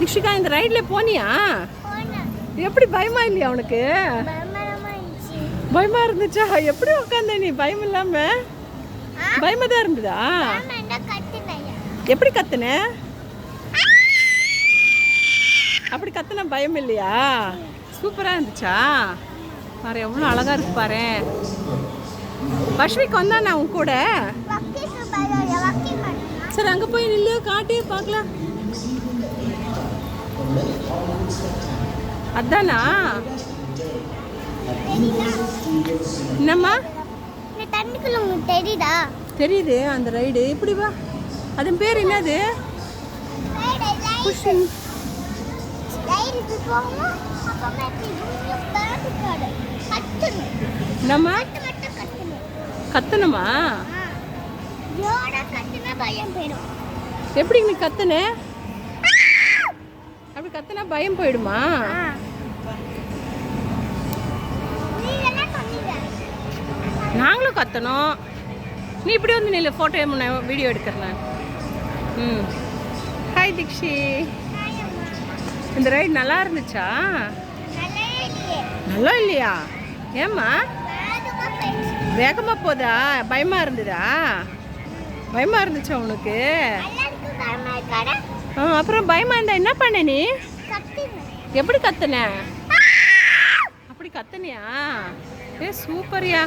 திக்ஷிகா இந்த ரைட்ல போனியா? எப்படி பயமா இல்லையா உனக்கு? பயமா இருந்துச்சா? எப்படி உட்காந்த நீ பயம் இல்லாம? பயமா தான் இருந்ததா? எப்படி கத்துன? அப்படி கத்துன பயம் இல்லையா? சூப்பரா இருந்துச்சா? பாரு எவ்வளோ அழகா இருக்கு பாரு. பஷ்விக் வந்தானா உன் கூட? சரி அங்க போய் நில்லு, காட்டி பார்க்கலாம். அதானா? என்னம்மா? தண்ணிக்குள்ள உங்களுக்கு தெரியுதா? தெரியுது அந்த ரைடு. இப்படி வா. அதன் பேர் என்னது? புஷிங். ரைடுக்கு போமா அப்பமா இப்படி பேக் கார்டு கட்டணும். என்னம்மா? கத்தணுமா? யோட கத்துனா பயம் போயிடும். எப்படி நீ கத்துன? அப்படி கத்துனா பயம் போயிடுமா? நாங்களும் கத்தணும். நீ இப்படி வந்து நில்லு, ஃபோட்டோ வீடியோ எடுக்கிறேன். ம். ஹாய் திக்ஷி. இந்த ரைடு நல்லா இருந்துச்சா? நல்லா இல்லையா? ஏம்மா? வேகமாக போதா? பயமாக இருந்ததா? பயமாக இருந்துச்சா உனக்கு? அப்புறம் பயமாக இருந்தா என்ன பண்ண நீ? எப்படி கத்துன? அப்படி கத்துனியா? ஏ சூப்பர்யா.